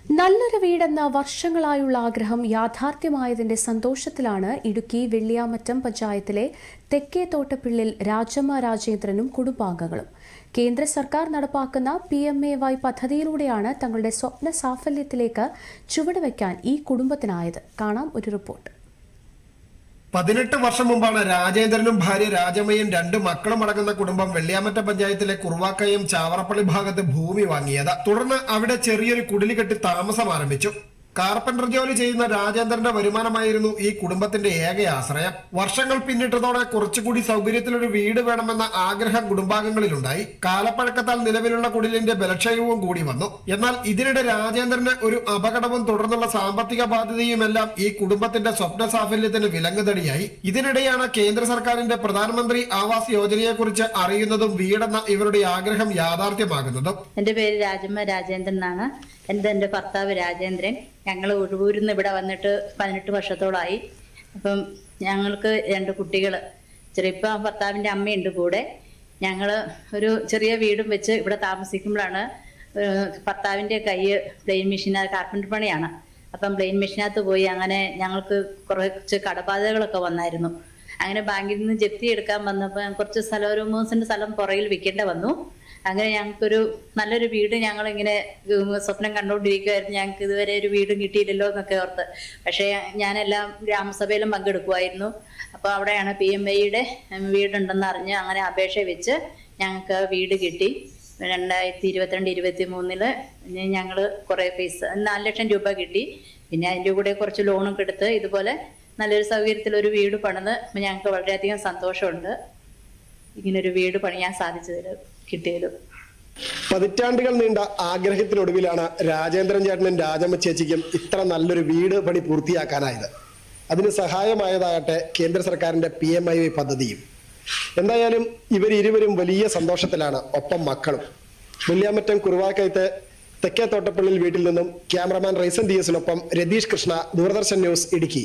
നല്ലൊരു വീടെന്ന വർഷങ്ങളായുള്ള ആഗ്രഹം യാഥാർത്ഥ്യമായതിന്റെ സന്തോഷത്തിലാണ് ഇടുക്കി വെള്ളിയാമറ്റം പഞ്ചായത്തിലെ തെക്കേ തോട്ടപ്പിള്ളിൽ രാജമ്മ രാജേന്ദ്രനും കുടുംബാംഗങ്ങളും. കേന്ദ്ര സർക്കാർ നടപ്പാക്കുന്ന PMAY പദ്ധതിയിലൂടെയാണ് തങ്ങളുടെ സ്വപ്ന സാഫല്യത്തിലേക്ക് ചുവടുവയ്ക്കാൻ ഈ കുടുംബത്തിനായത്. കാണാം ഒരു റിപ്പോർട്ട്. 18 വർഷം മുമ്പാണ് രാജേന്ദ്രനും ഭാര്യ രാജമ്മയും 2 മക്കളും അടങ്ങുന്ന കുടുംബം വെള്ളിയാമറ്റം പഞ്ചായത്തിലെ കുറുവാക്കയം ചാവറപ്പള്ളി ഭാഗത്ത് ഭൂമി വാങ്ങിയത്. തുടർന്ന് അവിടെ ചെറിയൊരു കുടില് കെട്ടി താമസം ആരംഭിച്ചു. കാർപ്പന്റർ ജോലി ചെയ്യുന്ന രാജേന്ദ്രന്റെ വരുമാനമായിരുന്നു ഈ കുടുംബത്തിന്റെ ഏക ആശ്രയം. വർഷങ്ങൾ പിന്നിട്ടതോടെ കുറച്ചുകൂടി സൗകര്യത്തിലൊരു വീട് വേണമെന്ന ആഗ്രഹം കുടുംബാംഗങ്ങളിലുണ്ടായി. കാലപ്പഴക്കത്താൽ നിലവിലുള്ള കുടിലിന്റെ ബലക്ഷയവും കൂടി വന്നു. എന്നാൽ ഇതിനിടെ രാജേന്ദ്രന് ഒരു അപകടവും തുടർന്നുള്ള സാമ്പത്തിക ബാധ്യതയുമെല്ലാം ഈ കുടുംബത്തിന്റെ സ്വപ്ന സാഫല്യത്തിന് വിലങ്ങുതടിയായി. ഇതിനിടെയാണ് കേന്ദ്ര സർക്കാരിന്റെ പ്രധാനമന്ത്രി ആവാസ് യോജനയെക്കുറിച്ച് അറിയുന്നതും വീടെന്ന ഇവരുടെ ആഗ്രഹം യാഥാർത്ഥ്യമാകുന്നതും. എന്റെ പേര് രാജമ്മ രാജേന്ദ്രൻ എന്നാണ്. എന്റെ ഭർത്താവ് രാജേന്ദ്രൻ. ഞങ്ങൾ ഒഴുവൂരിൽ നിന്ന് ഇവിടെ വന്നിട്ട് 18 വർഷത്തോളമായി. അപ്പം ഞങ്ങൾക്ക് 2 കുട്ടികൾ. ഇപ്പം ഭർത്താവിൻ്റെ അമ്മയുണ്ട് കൂടെ. ഞങ്ങൾ ഒരു ചെറിയ വീടും വെച്ച് ഇവിടെ താമസിക്കുമ്പോഴാണ് ഭർത്താവിൻ്റെ കൈ പ്ലെയിൻ മെഷീൻ, കാർപ്പൻ്റർ പണിയാണ്. അപ്പം പ്ലെയിൻ മെഷീനകത്ത് പോയി അങ്ങനെ ഞങ്ങൾക്ക് കുറച്ച് കടബാധകളൊക്കെ വന്നായിരുന്നു. അങ്ങനെ ബാങ്കിൽ നിന്ന് ജപ്തി എടുക്കാൻ വന്നപ്പോൾ കുറച്ച് സ്ഥലം, ഒരു 3 സെന്റ് സ്ഥലം പുറകിൽ വിൽക്കേണ്ട വന്നു. അങ്ങനെ ഞങ്ങൾക്കൊരു നല്ലൊരു വീട് ഞങ്ങളിങ്ങനെ സ്വപ്നം കണ്ടുകൊണ്ടിരിക്കുമായിരുന്നു. ഞങ്ങൾക്ക് ഇതുവരെ ഒരു വീടും കിട്ടിയില്ലല്ലോ എന്നൊക്കെ ഓർത്ത്. പക്ഷേ ഞാനെല്ലാം ഗ്രാമസഭയിലും പങ്കെടുക്കുമായിരുന്നു. അപ്പോൾ അവിടെയാണ് PMAYയുടെ വീടുണ്ടെന്ന് അറിഞ്ഞ് അങ്ങനെ അപേക്ഷ വെച്ച് ഞങ്ങൾക്ക് വീട് കിട്ടി. 2022-23 ഞങ്ങൾ കുറേ പൈസ 4 ലക്ഷം രൂപ കിട്ടി. പിന്നെ അതിൻ്റെ കൂടെ കുറച്ച് ലോണൊക്കെ എടുത്ത് ഇതുപോലെ നല്ലൊരു സൗകര്യത്തിലൊരു വീട് പണിത് ഞങ്ങൾക്ക് വളരെയധികം സന്തോഷമുണ്ട്. ഇങ്ങനൊരു വീട് പണിയാൻ സാധിച്ചതിൽ കിട്ടിയതും. പതിറ്റാണ്ടുകൾ നീണ്ട ആഗ്രഹത്തിനൊടുവിലാണ് രാജേന്ദ്രൻ ചേട്ടനും രാജമ്മ ചേച്ചിക്കും ഇത്ര നല്ലൊരു വീട് പണി പൂർത്തിയാക്കാനായത്. അതിന് സഹായമായതാകട്ടെ കേന്ദ്ര സർക്കാരിന്റെ PMAY പദ്ധതിയും. എന്തായാലും ഇവരിരുവരും വലിയ സന്തോഷത്തിലാണ്, ഒപ്പം മക്കളും. വെള്ളിയാമറ്റം കുറുവാക്കയത്തെ തെക്കേ തോട്ടപ്പള്ളിയിൽ വീട്ടിൽ നിന്നും cameraman Ryzen DS Ratheesh Krishna, Doordarshan news, Idukki.